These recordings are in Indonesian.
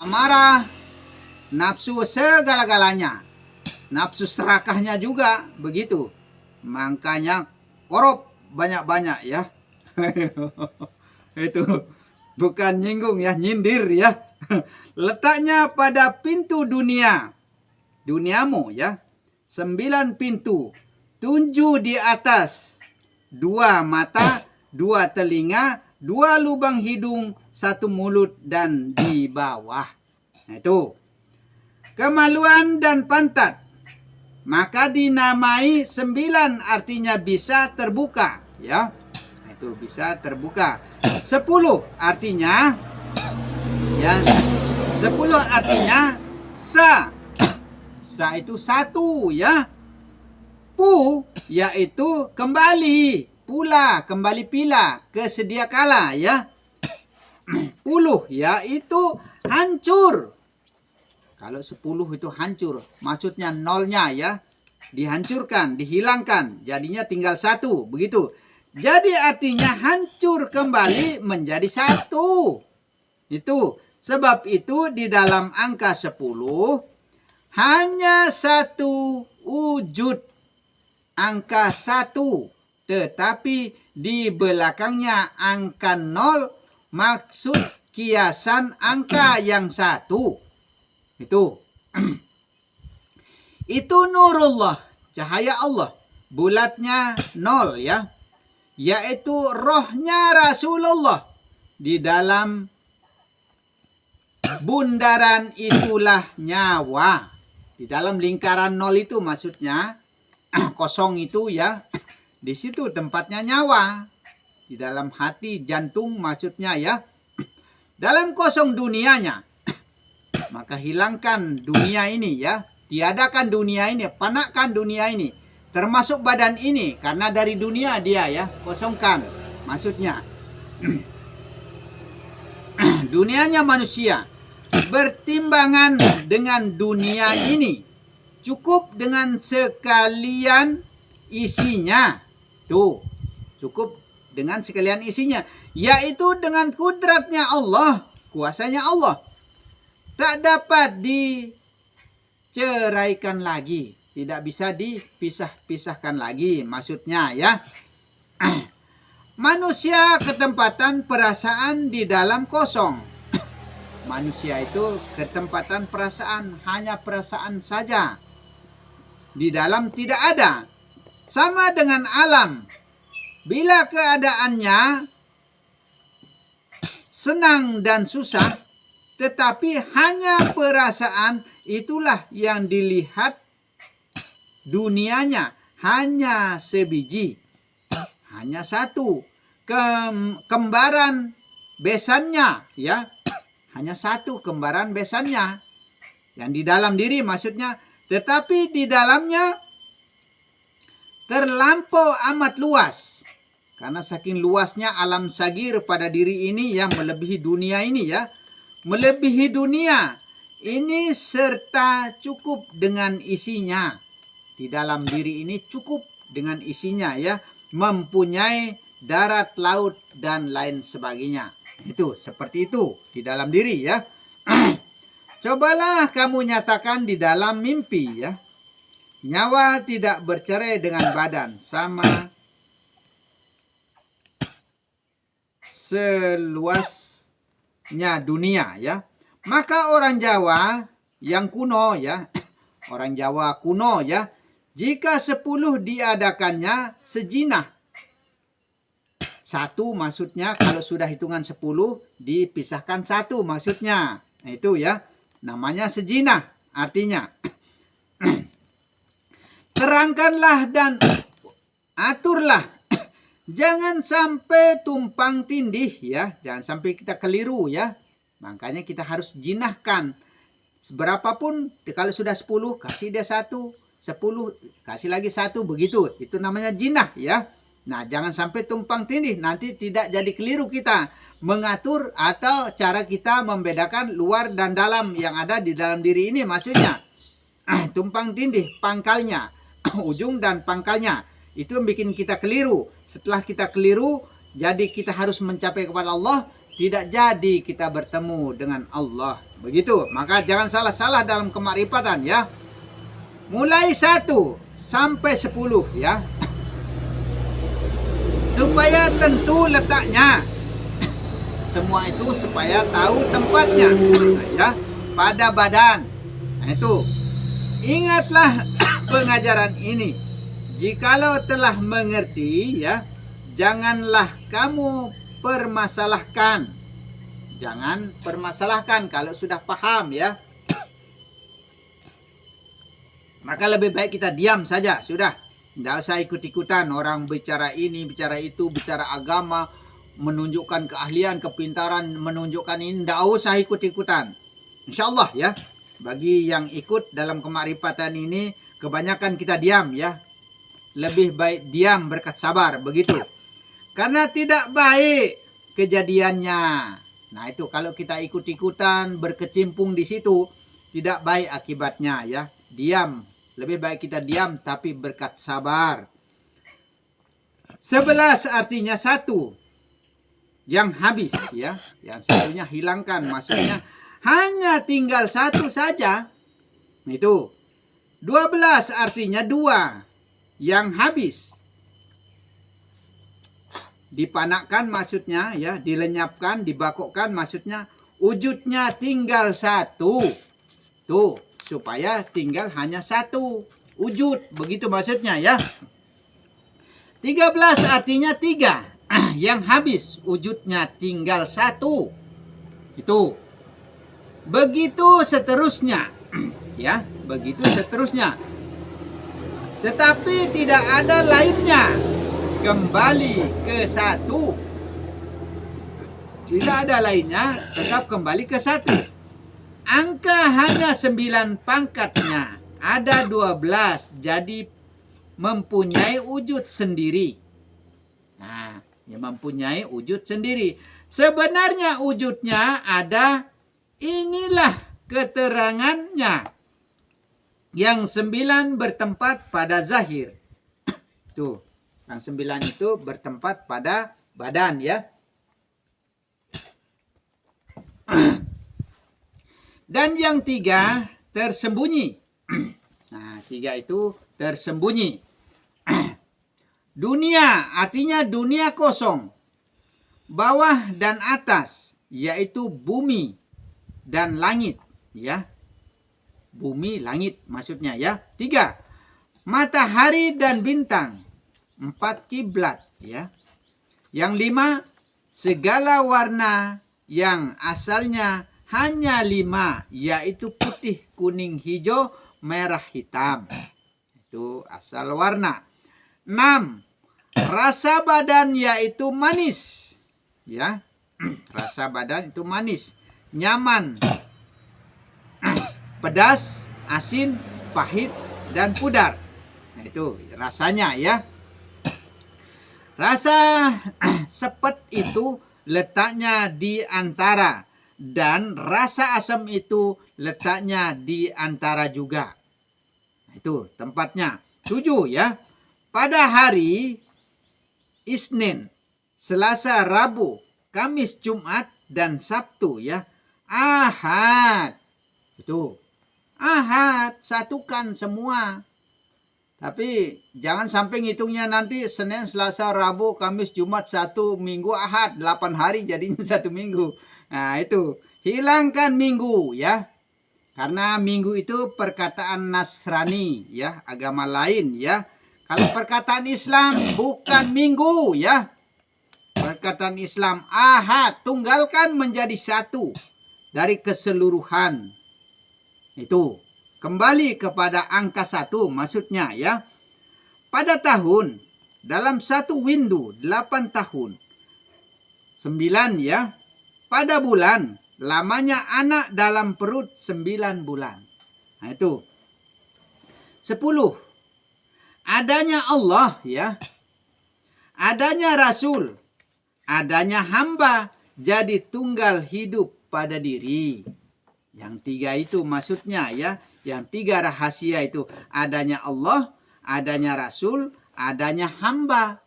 amarah, nafsu segala-galanya, nafsu serakahnya juga begitu. Makanya korup banyak-banyak ya. Itu bukan nyinggung ya, nyindir ya. Letaknya pada pintu dunia, duniamu ya. 9 pintu, 7 di atas, 2 mata, 2 telinga, 2 lubang hidung, 1 mulut, dan di bawah. Nah, itu. Kemaluan dan pantat. Maka dinamai 9 artinya bisa terbuka. Ya. Itu bisa terbuka. 10 artinya. Ya. 10 artinya sa. Sa itu 1 ya. Pu yaitu kembali. Pula, kembali pila, kesedia kala ya. 10 yaitu hancur. Kalau 10 itu hancur, maksudnya nolnya ya. Dihancurkan, dihilangkan, jadinya tinggal 1, begitu. Jadi artinya hancur kembali menjadi 1. Itu, sebab itu di dalam angka 10 hanya 1 wujud angka 1. Tetapi di belakangnya angka 0 maksud kiasan angka yang 1. Itu. Itu nurullah, cahaya Allah. Bulatnya 0 ya. Yaitu rohnya Rasulullah. Di dalam bundaran itulah nyawa. Di dalam lingkaran 0 itu maksudnya kosong itu ya. Di situ tempatnya nyawa. Di dalam hati, jantung maksudnya ya. Dalam kosong dunianya. Maka hilangkan dunia ini ya. Tiadakan dunia ini. Panakkan dunia ini. Termasuk badan ini. Karena dari dunia dia ya. Kosongkan. Maksudnya. Dunianya manusia. Bertimbangan dengan dunia ini. Cukup dengan sekalian isinya. Tuh. Cukup dengan sekalian isinya. Yaitu dengan kudratnya Allah. Kuasanya Allah. Tak dapat diceraikan lagi. Tidak bisa dipisah-pisahkan lagi. Maksudnya ya. Manusia ketempatan perasaan di dalam kosong. Manusia itu ketempatan perasaan. Hanya perasaan saja. Di dalam tidak ada. Sama dengan alam. Bila keadaannya senang dan susah. Tetapi hanya perasaan itulah yang dilihat dunianya. Hanya sebiji. Hanya 1. Kembaran besannya. Ya. Hanya 1 kembaran besannya. Yang di dalam diri maksudnya. Tetapi di dalamnya terlampau amat luas. Karena saking luasnya alam sagir pada diri ini yang melebihi dunia ini ya. Melebihi dunia ini serta cukup dengan isinya. Di dalam diri ini cukup dengan isinya ya. Mempunyai darat, laut, dan lain sebagainya. Itu, seperti itu. Di dalam diri ya. Cobalah kamu nyatakan di dalam mimpi ya. Nyawa tidak bercerai dengan badan. Sama seluasnya dunia ya. Maka orang Jawa yang kuno ya. Orang Jawa kuno ya. Jika 10 diadakannya sejinah. 1 maksudnya kalau sudah hitungan 10 dipisahkan 1 maksudnya. Nah, itu ya. Namanya sejinah artinya. Terangkanlah dan aturlah. Jangan sampai tumpang tindih ya. Jangan sampai kita keliru ya. Makanya kita harus jinahkan. Berapapun kalau sudah 10 kasih dia 1. 10 kasih lagi 1 begitu. Itu namanya jinah ya. Nah jangan sampai tumpang tindih. Nanti tidak jadi keliru kita. Mengatur atau cara kita membedakan luar dan dalam yang ada di dalam diri ini maksudnya. Tumpang tindih pangkalnya. Ujung dan pangkalnya. Itu yang bikin kita keliru. Setelah kita keliru, jadi kita harus mencapai kepada Allah. tidak jadi kita bertemu dengan Allah. Begitu. Maka jangan salah-salah dalam kemakrifatan ya. Mulai 1 sampai 10 ya. Supaya tentu letaknya. Semua itu supaya tahu tempatnya. Ya, pada badan. Nah, itu. Ingatlah pengajaran ini. Jikalau telah mengerti ya, janganlah kamu permasalahkan. Jangan permasalahkan kalau sudah paham ya. Maka lebih baik kita diam saja, sudah. Tidak usah ikut-ikutan orang bicara ini, bicara itu, bicara agama, menunjukkan keahlian, kepintaran, menunjukkan ini. Tidak usah ikut-ikutan. InsyaAllah ya. Bagi yang ikut dalam kemakrifatan ini, kebanyakan kita diam ya. Lebih baik diam berkat sabar, begitu. Karena tidak baik kejadiannya. Nah itu kalau kita ikut-ikutan, berkecimpung di situ, tidak baik akibatnya ya. Diam. Lebih baik kita diam tapi berkat sabar. 11 artinya 1 yang habis ya. Yang satunya hilangkan, maksudnya hanya tinggal 1 saja. Itu. 12 artinya 2 yang habis. Dipanakkan maksudnya ya, dilenyapkan, dibakokkan maksudnya wujudnya tinggal 1. Tuh, supaya tinggal hanya 1 wujud, begitu maksudnya ya. 13 artinya 3 yang habis, wujudnya tinggal 1. Itu. Begitu seterusnya. Ya, begitu seterusnya. Tetapi tidak ada lainnya. Kembali ke 1. Tidak ada lainnya, tetap kembali ke 1. Angka hanya 9 pangkatnya. Ada 12, jadi mempunyai wujud sendiri. Nah, ya mempunyai wujud sendiri. Sebenarnya wujudnya ada, inilah keterangannya. Yang 9 bertempat pada zahir. Tuh, yang 9 itu bertempat pada badan ya. Dan yang 3 tersembunyi. Nah, 3 itu tersembunyi. Dunia artinya dunia kosong. Bawah dan atas, yaitu bumi dan langit. Ya, bumi, langit maksudnya ya. 3, matahari dan bintang. 4, kiblat ya. Yang 5, segala warna yang asalnya hanya 5, yaitu putih, kuning, hijau, merah, hitam. Itu asal warna. 6, rasa badan yaitu manis. Ya, rasa badan itu manis, nyaman, pedas, asin, pahit, dan pudar. Nah, itu rasanya ya. Rasa sepet itu letaknya di antara. Dan rasa asam itu letaknya di antara juga. Itu tempatnya. 7 ya. Pada hari Isnin, Selasa, Rabu, Kamis, Jumat, dan Sabtu ya. Ahad. Itu. Ahad. Satukan semua. Tapi jangan sampai ngitungnya nanti Senin, Selasa, Rabu, Kamis, Jumat, 1 minggu, Ahad. 8 hari jadinya 1 minggu. Nah itu, hilangkan minggu ya. Karena minggu itu perkataan Nasrani ya, agama lain ya. Kalau perkataan Islam bukan minggu ya. Perkataan Islam Ahad, tunggalkan menjadi 1 dari keseluruhan. Itu, kembali kepada angka 1 maksudnya ya. Pada tahun, dalam 1 windu 8 tahun. 9 ya. Pada bulan, lamanya anak dalam perut 9 bulan. Nah itu. 10. Adanya Allah ya. Adanya Rasul. Adanya hamba. Jadi tunggal hidup pada diri. Yang 3 itu maksudnya ya. Yang 3 rahasia itu. Adanya Allah. Adanya Rasul. Adanya hamba.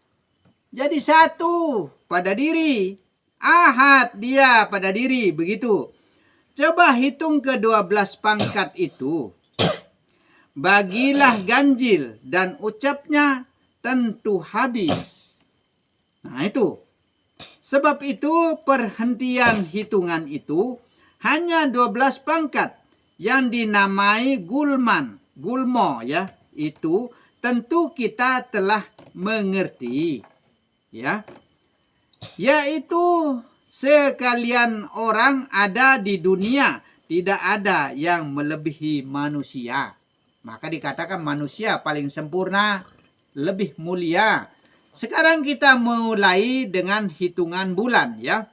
Jadi 1 pada diri. Ahad dia pada diri, begitu. Coba hitung ke 12 pangkat itu. Bagilah ganjil dan ucapnya tentu habis. Nah itu. Sebab itu perhentian hitungan itu hanya 12 pangkat yang dinamai gulmo ya. Itu tentu kita telah mengerti. Ya. Yaitu sekalian orang ada di dunia, tidak ada yang melebihi manusia. Maka dikatakan manusia paling sempurna, lebih mulia. Sekarang kita mulai dengan hitungan bulan ya.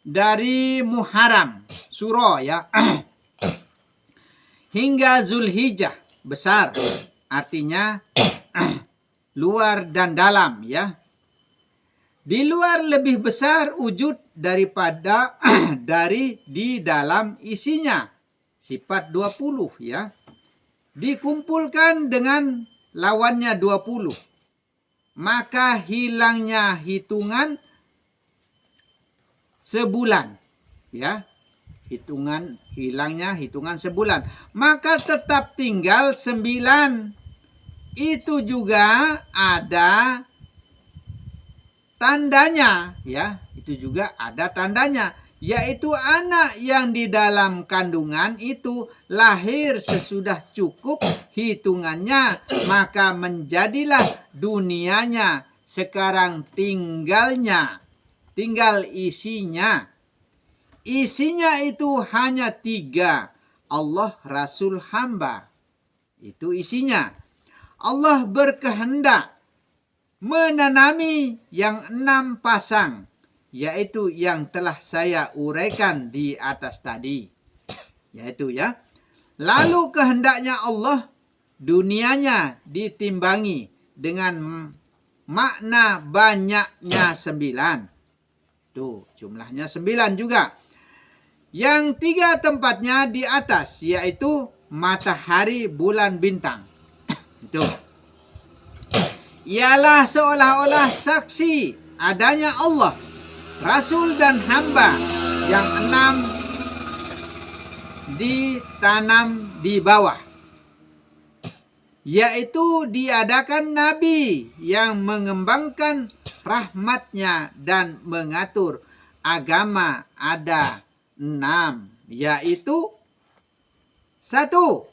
Dari Muharram, Suro ya. Hingga Zulhijjah, besar. Artinya luar dan dalam ya. Di luar lebih besar wujud daripada dari di dalam isinya. Sifat 20 ya. Dikumpulkan dengan lawannya 20. Maka hilangnya hitungan sebulan. Ya. Hilangnya hitungan sebulan. Maka tetap tinggal 9. Itu juga ada tandanya ya, itu juga ada tandanya, yaitu anak yang di dalam kandungan itu lahir sesudah cukup hitungannya, maka menjadilah dunianya. Sekarang tinggal isinya. Isinya itu hanya 3. Allah, Rasul, hamba. Itu isinya. Allah berkehendak menanami yang 6 pasang, yaitu yang telah saya uraikan di atas tadi. Yaitu ya. Lalu kehendaknya Allah, dunianya ditimbangi dengan makna banyaknya 9. Tuh, jumlahnya 9 juga. Yang 3 tempatnya di atas, yaitu matahari, bulan, bintang. Itu. Ialah seolah-olah saksi adanya Allah, Rasul dan hamba. Yang 6 ditanam di bawah, yaitu diadakan Nabi yang mengembangkan rahmatnya dan mengatur agama. Ada 6, yaitu 1.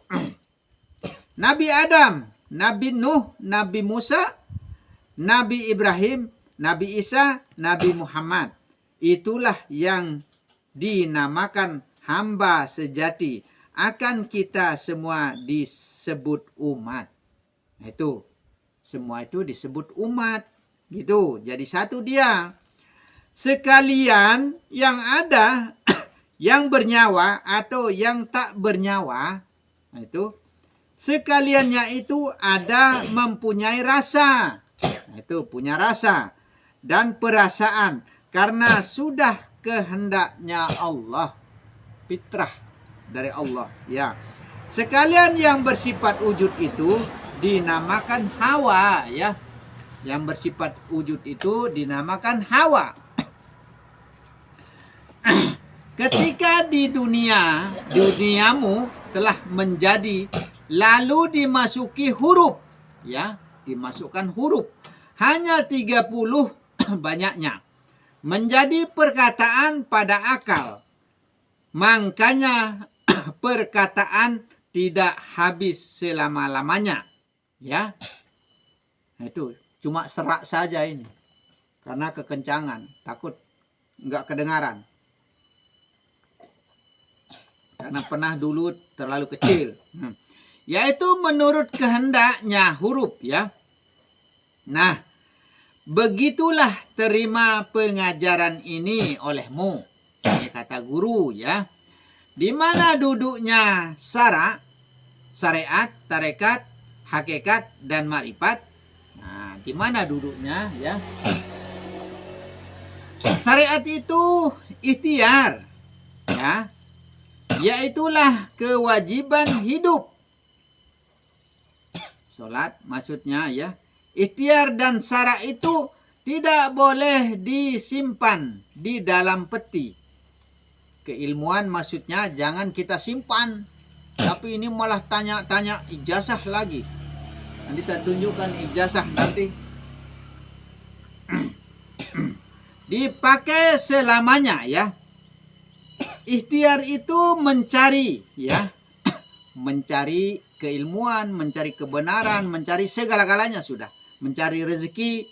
Nabi Adam, Nabi Nuh, Nabi Musa, Nabi Ibrahim, Nabi Isa, Nabi Muhammad. Itulah yang dinamakan hamba sejati. Akan kita semua disebut umat. Itu. Semua itu disebut umat. Gitu. Jadi satu dia. Sekalian yang ada, yang bernyawa atau yang tak bernyawa. Itu. Sekaliannya itu ada mempunyai rasa. Itu punya rasa dan perasaan karena sudah kehendaknya Allah, fitrah dari Allah ya. Sekalian yang bersifat wujud itu dinamakan hawa ya. Yang bersifat wujud itu dinamakan hawa. Ketika di duniamu telah menjadi, lalu dimasuki huruf ya, dimasukkan huruf. Hanya 30 banyaknya. Menjadi perkataan pada akal. Makanya perkataan tidak habis selama-lamanya. Ya. Itu cuma serak saja ini. Karena kekencangan. Takut nggak kedengaran. Karena pernah dulu terlalu kecil. Yaitu menurut kehendaknya huruf ya. Nah, begitulah terima pengajaran ini olehmu. Ini kata guru ya. Di mana duduknya syariat, tarekat, hakikat, dan ma'rifat. Nah, di mana duduknya ya. Syariat itu ikhtiar ya. Yaitulah kewajiban hidup. Salat maksudnya ya. Ikhtiar dan syara itu tidak boleh disimpan di dalam peti. Keilmuan maksudnya jangan kita simpan. Tapi ini malah tanya-tanya ijazah lagi. Nanti saya tunjukkan ijazah nanti. Dipakai selamanya ya. Ikhtiar itu mencari ya. Mencari keilmuan, mencari kebenaran, mencari segala-galanya sudah. Mencari rezeki,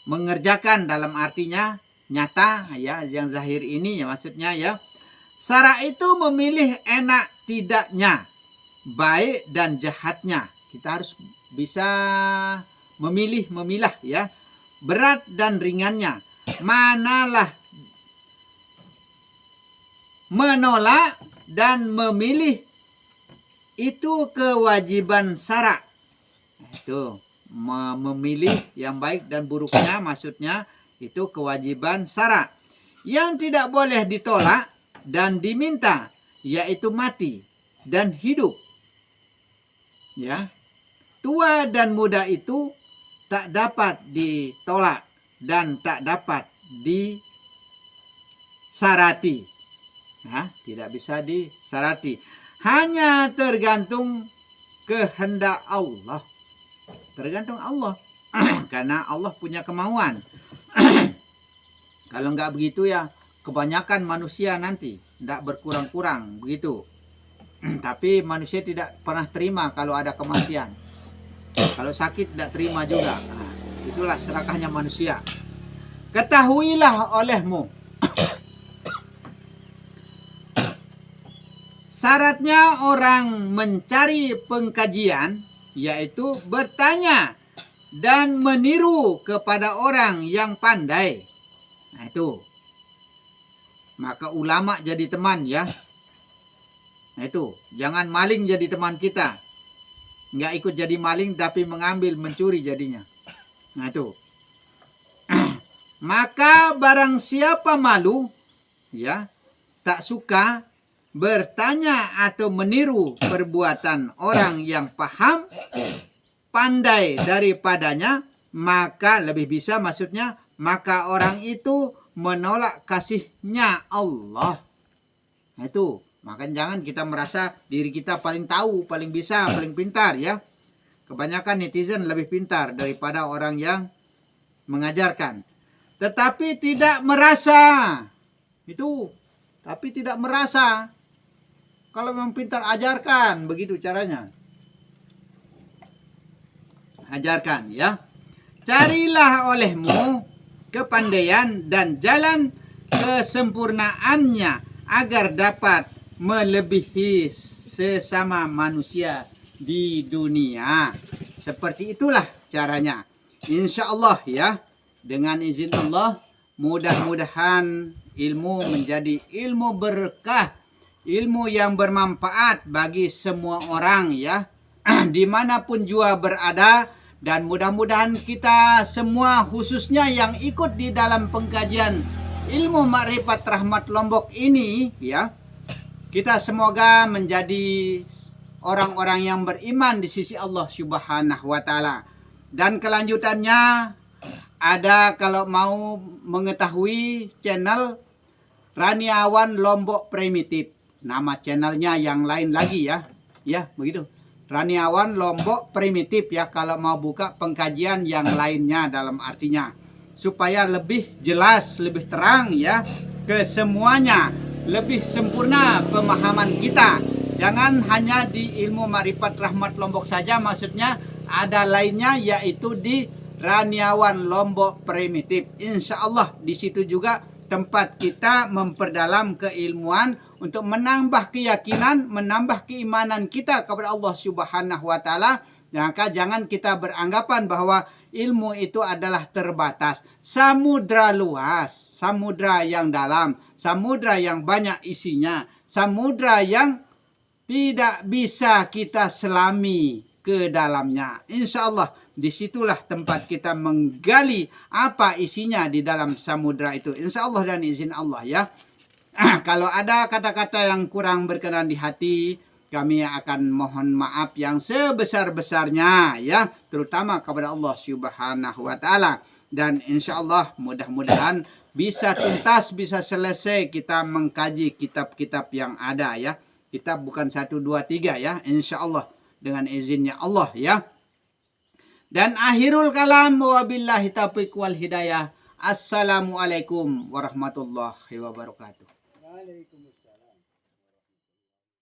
mengerjakan dalam artinya nyata ya, yang zahir ini ya maksudnya ya. Syara itu memilih enak tidaknya, baik dan jahatnya. Kita harus bisa memilah ya, berat dan ringannya. Manalah menolak dan memilih itu kewajiban syara. Itu memilih yang baik dan buruknya maksudnya itu kewajiban syara. Yang tidak boleh ditolak dan diminta yaitu mati dan hidup. Ya. Tua dan muda itu tak dapat ditolak dan tak dapat disarati. Ya, tidak bisa disarati. Hanya tergantung kehendak Allah. Tergantung Allah. Karena Allah punya kemauan. Kalau nggak begitu ya kebanyakan manusia nanti tidak berkurang-kurang begitu. Tapi manusia tidak pernah terima kalau ada kematian. Kalau sakit tidak terima juga. Nah, itulah serakahnya manusia. Ketahuilah olehmu. Syaratnya orang mencari pengkajian yaitu bertanya dan meniru kepada orang yang pandai. Nah itu. Maka ulama jadi teman ya. Nah itu. Jangan maling jadi teman kita. Nggak ikut jadi maling tapi mengambil, mencuri jadinya. Nah itu. Maka barang siapa malu ya, tak suka bertanya atau meniru perbuatan orang yang paham, pandai daripadanya, maka lebih bisa maksudnya, maka orang itu menolak kasihnya Allah. Nah itu, maka jangan kita merasa diri kita paling tahu, paling bisa, paling pintar ya. Kebanyakan netizen lebih pintar daripada orang yang mengajarkan. Tetapi tidak merasa. Itu, tapi tidak merasa. Kalau memang pintar ajarkan, begitu caranya. Ajarkan ya. Carilah olehmu kepandaian dan jalan kesempurnaannya agar dapat melebihi sesama manusia di dunia. Seperti itulah caranya. Insya Allah ya. Dengan izin Allah, mudah-mudahan ilmu menjadi ilmu berkah. Ilmu yang bermanfaat bagi semua orang ya. Dimanapun jua berada. Dan mudah-mudahan kita semua khususnya yang ikut di dalam pengkajian ilmu Makrifat Rahmat Lombok ini ya. Kita semoga menjadi orang-orang yang beriman di sisi Allah Subhanahu wa taala. Dan kelanjutannya ada kalau mau mengetahui channel Raniawan Lombok Primitif. Nama channelnya yang lain lagi ya. Ya, begitu. Raniawan Lombok Primitif ya, kalau mau buka pengkajian yang lainnya dalam artinya. Supaya lebih jelas, lebih terang ya ke semuanya. Lebih sempurna pemahaman kita. Jangan hanya di ilmu Makrifat Rahmat Lombok saja, maksudnya ada lainnya yaitu di Raniawan Lombok Primitif. Insya Allah di situ juga tempat kita memperdalam keilmuan untuk menambah keyakinan, menambah keimanan kita kepada Allah Subhanahu wa taala. Maka jangan kita beranggapan bahwa ilmu itu adalah terbatas. Samudra luas, samudra yang dalam, samudra yang banyak isinya, samudra yang tidak bisa kita selami ke dalamnya. Insya Allah disitulah tempat kita menggali apa isinya di dalam samudra itu. Insya Allah dan izin Allah ya. Kalau ada kata-kata yang kurang berkenan di hati, kami akan mohon maaf yang sebesar-besarnya ya, terutama kepada Allah Subhanahu wa taala. Dan insya Allah mudah-mudahan bisa tuntas, bisa selesai kita mengkaji kitab-kitab yang ada ya. Kitab bukan 1, 2, 3 ya, insya Allah dengan izinnya Allah ya. Dan akhirul kalam, wabillahi taufiq wal hidayah. Assalamualaikum warahmatullahi wabarakatuh. Waalaikumsalam.